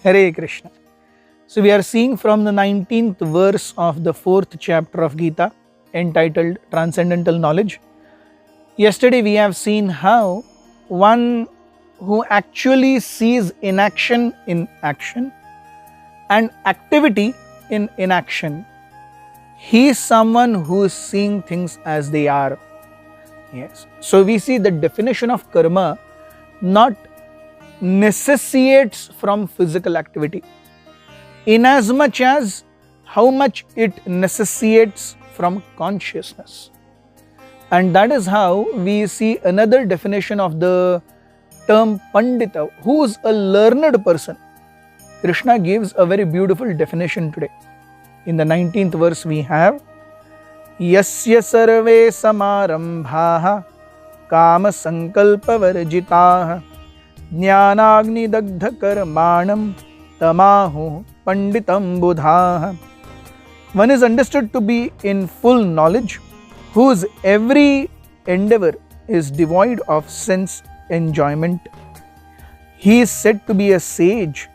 Hare Krishna. So we are seeing from the 19th verse of the 4th chapter of Gita entitled Transcendental Knowledge. Yesterday we have seen how one who actually sees inaction in action and activity in inaction, he is someone who is seeing things as they are. Yes. So we see the definition of karma not necessitates from physical activity, inasmuch as how much it necessitates from consciousness. And that is how we see another definition of the term Pandita, who is a learned person. Krishna gives a very beautiful definition today. In the 19th verse we have Yasya sarve samarambhaha kama sankalpa varjitaha jnanagni dagdha karmanam tamahu panditam budhaha. One is understood to be in full knowledge, whose every endeavor is devoid of sense enjoyment. He is said to be a sage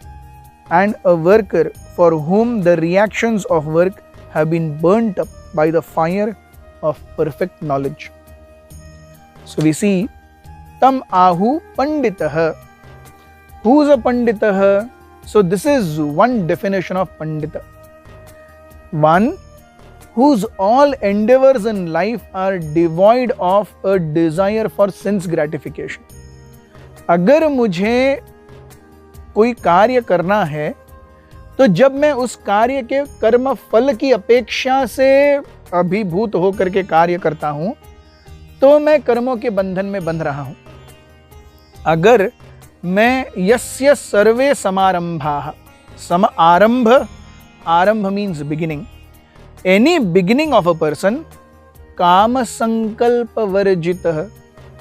and a worker for whom the reactions of work have been burnt up by the fire of perfect knowledge. So we see Tam Ahu Panditaha. Who is a Panditaha? So this is one definition of Pandita. One whose all endeavors in life are devoid of a desire for sense gratification. अगर मुझे कोई कार्य करना है तो जब मैं उस कार्य के कर्म फल की अपेक्षा से अभिभूत होकर के कार्य करता हूं तो मैं कर्मों के बंधन में बंध रहा हूं. अगर मैं यस्य सर्वे समारंभाः, सम आरंभ means beginning, any beginning of a person, काम संकल्प वर्जितः,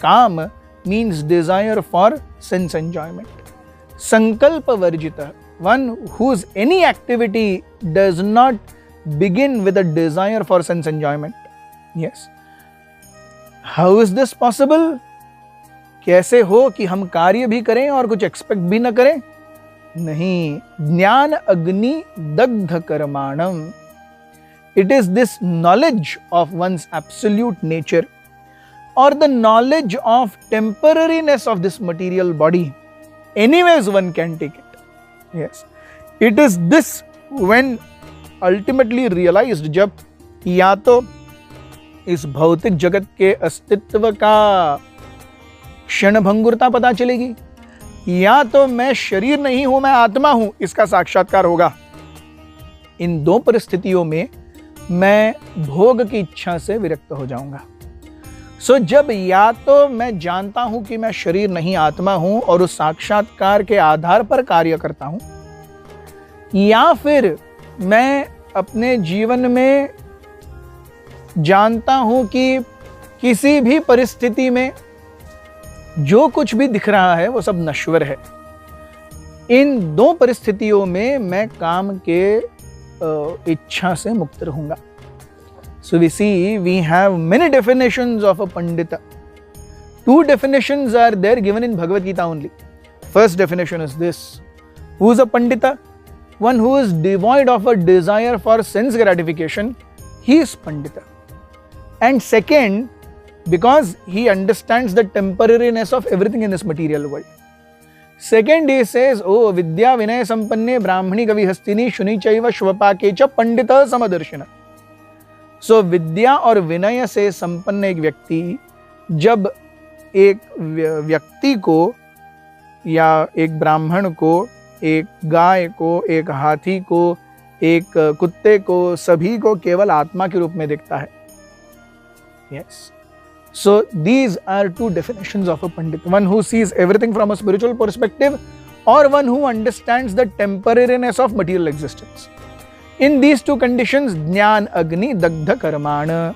काम means desire for sense enjoyment. Sankalpa varjita, one whose any activity does not begin with a desire for sense enjoyment. Yes. How is this possible? कैसे हो कि हम कार्य भी करें और कुछ एक्सपेक्ट भी न करें? नहीं. ज्ञान अग्नि दग्ध कर्माणम. It is this knowledge of one's absolute nature, or the knowledge of temporariness of this material body. Anyways one can take it. Yes. It is this when ultimately realized, जब या तो इस भौतिक जगत के अस्तित्व का क्षणभंगुरता पता चलेगी, या तो मैं शरीर नहीं हूं, मैं आत्मा हूं, इसका साक्षात्कार होगा. इन दो परिस्थितियों में मैं भोग की इच्छा से विरक्त हो जाऊंगा. सो जब या तो मैं जानता हूं कि मैं शरीर नहीं आत्मा हूं और उस साक्षात्कार के आधार पर कार्य करता हूं, या फिर मैं अपने जीवन में जानता हूं कि किसी भी परिस्थिति में जो कुछ भी दिख रहा है वो सब नश्वर है. इन दो परिस्थितियों में मैं काम के इच्छा से मुक्त रहूंगा. So we see we have many definitions of a Pandita. Two definitions are there given in Bhagavad Gita only. First definition is this. Who is a Pandita? One who is devoid of a desire for sense gratification. He is Pandita. And second, because he understands the temporariness of everything in this material world. Second, he says, Oh, Vidya Vinaya Sampanne Brahmani Kavi Hastini Shuni Chaiva Shvapakecha Pandita Samadarshina. सो विद्या और विनय से संपन्न एक व्यक्ति जब एक व्यक्ति को या एक ब्राह्मण को, एक गाय को, एक हाथी को, एक कुत्ते को, सभी को केवल आत्मा के रूप में देखता है. Yes. So these are two definitions of a pandit. One who sees everything from a spiritual perspective, और one who understands the temporariness of material existence. In these two conditions, Jnana Agni Dagdha Karmana.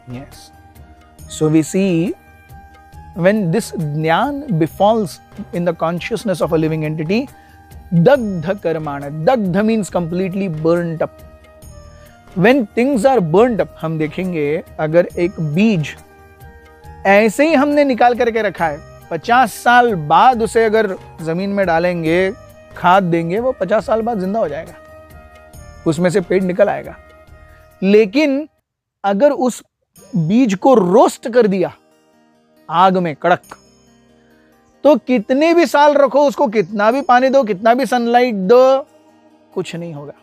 Yes. So we see when this Jnana befalls in the consciousness of a living entity, Dagdha Karmana. Dagdha means completely burnt up. When things are burnt up, हम देखेंगे अगर एक बीज ऐसे ही हमने निकाल करके रखा है, 50 साल बाद उसे अगर जमीन में डालेंगे खाद देंगे वो 50 साल बाद जिंदा हो जाएगा, उसमें से पेड़ निकल आएगा। लेकिन अगर उस बीज को रोस्ट कर दिया आग में कड़क, तो कितने भी साल रखो उसको, कितना भी पानी दो, कितना भी सनलाइट दो, कुछ नहीं होगा।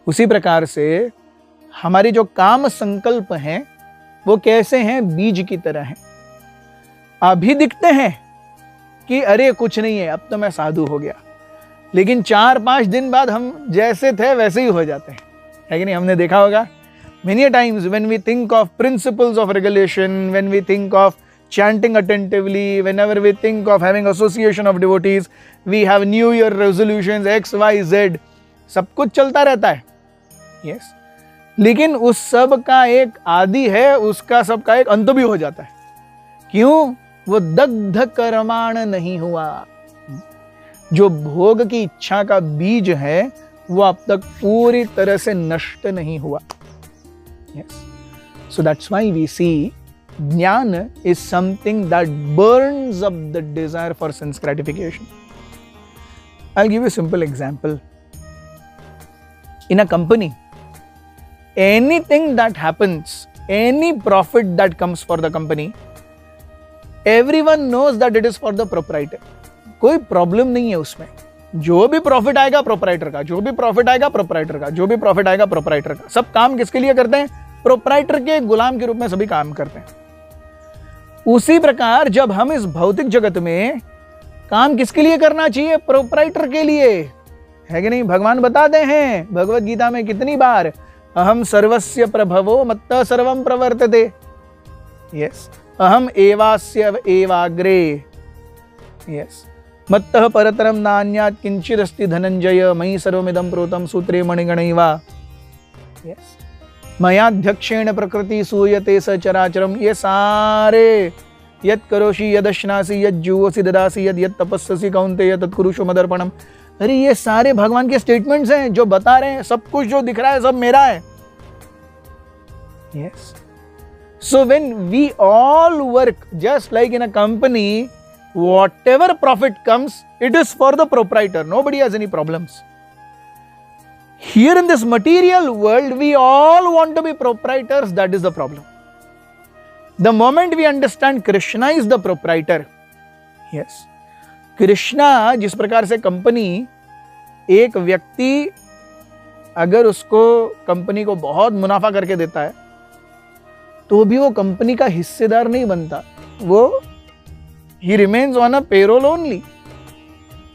उसी प्रकार से हमारी जो काम संकल्प हैं वो कैसे हैं? बीज की तरह हैं। अभी दिखते हैं कि अरे कुछ नहीं है, अब तो मैं साधु हो गया, लेकिन 4-5 दिन बाद हम जैसे थे वैसे ही हो जाते हैं, है कि नहीं? हमने देखा होगा many a times when we think of principles of regulation, when we think of chanting attentively, whenever we think of having association of devotees, we have new year resolutions X, Y, Z, सब कुछ चलता रहता है। yes. लेकिन उस सब का एक आदि है, उसका सब का एक अंत भी हो जाता है। क्यों? वो दग्ध कर्माण नहीं हुआ। जो भोग की इच्छा का बीज है वो अब तक पूरी तरह से नष्ट नहीं हुआ। Yes. So that's why we see jnana is something that burns up the desire for sense gratification. I'll give you a simple example. In a company, anything that happens, any profit that comes for the company, everyone knows that it is for the proprietor. कोई problem नहीं है उसमें। जो भी profit आएगा proprietor का, जो भी प्रॉफिट आएगा प्रोपराइटर का, जो भी प्रॉफिट आएगा प्रोपराइटर का। सब काम किसके लिए करते हैं? प्रोपराइटर के गुलाम के रूप में सभी काम करते हैं। उसी प्रकार जब हम इस भौतिक जगत में काम किसके लिए करना चाहिए? प्रोपराइटर के लिए, है कि नहीं? भगवान बताते हैं भगवत गीता में कितनी बार, अहम सर्वस्य प्रभवो मत्तः सर्वं प्रवर्तते। यस, अहम एवास्य एवाग्रे। यस, मत्तः परतरम नान्यात् किंचिदस्ति धनंजय मयि सर्वमिदं प्रोतं सूत्रे मणिगणैव। यस, मयाध्यक्षेण प्रकृति सूयते सचराचरम। ये सारे यत् करोषि यदश्नासि यज्जुहोसि ददासि यद् तपस्ससि कौन्तेय तत्कुरुषो मदर्पणम। अरे ये सारे भगवान के स्टेटमेंट्स हैं जो बता रहे हैं सब कुछ जो दिख रहा है सब मेरा है। Yes, so when we all work just like in a company, whatever profit comes, it is for the proprietor. Nobody has any problems. Here in this material world, we all want to be proprietors. That is the problem. The moment we understand Krishna is the proprietor, yes, Krishna जिस प्रकार से company, एक व्यक्ति अगर उसको company को बहुत मुनाफा करके देता है तो भी वो कंपनी का हिस्सेदार नहीं बनता, वो he remains on a payroll only.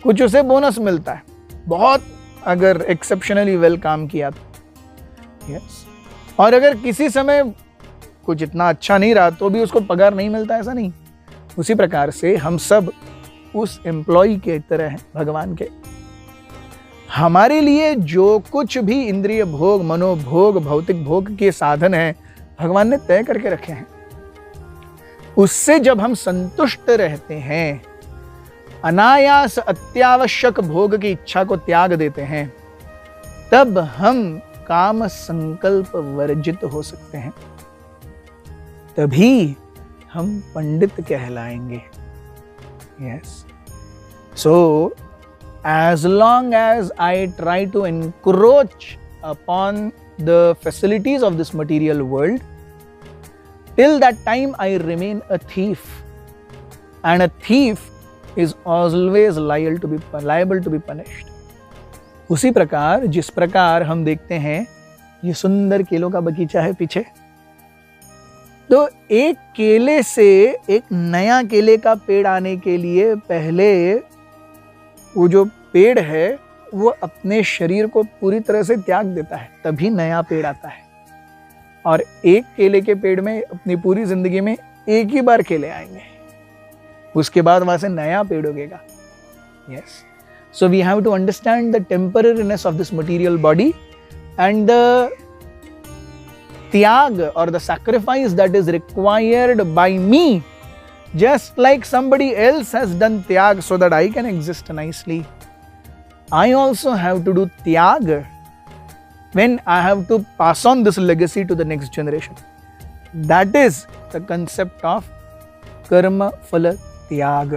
कुछ उसे बोनस मिलता है बहुत, अगर एक्सेप्शनली वेल काम किया तो। yes. और अगर किसी समय कुछ इतना अच्छा नहीं रहा तो भी उसको पगार नहीं मिलता, ऐसा नहीं। उसी प्रकार से हम सब उस एम्प्लॉय के तरह हैं भगवान के। हमारे लिए जो कुछ भी इंद्रिय भोग, मनोभोग, भौतिक भोग के साधन हैं भगवान ने तय करके रखे हैं। उससे जब हम संतुष्ट रहते हैं, अनायास अत्यावश्यक भोग की इच्छा को त्याग देते हैं, तब हम काम संकल्प वर्जित हो सकते हैं, तभी हम पंडित कहलाएंगे। Yes, so as long as I try to encroach upon the facilities of this material world, till that time I remain a thief, and a thief is always liable to be punished. उसी प्रकार जिस प्रकार हम देखते हैं ये सुंदर केलों का बगीचा है पीछे, तो एक केले से एक नया केले का पेड़ आने के लिए पहले वो जो पेड़ है वो अपने शरीर को पूरी तरह से त्याग देता है, तभी नया पेड़ आता है। और एक केले के पेड़ में अपनी पूरी जिंदगी में एक ही बार केले आएंगे, उसके बाद वहां से नया पेड़ उगेगा। Yes, so we have to understand the temporariness of this material body and the tyag और the sacrifice that is required by me, just like somebody else has done tyag so that I can exist nicely. I also have to do tyag when I have to pass on this legacy to the next generation. That is the concept of karma phala tyag.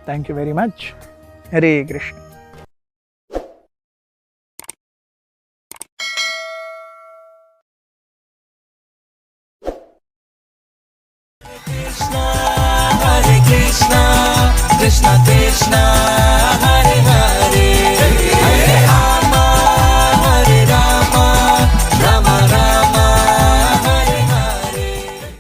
Thank you very much. Hare Krishna. Krishna Krishna Krishna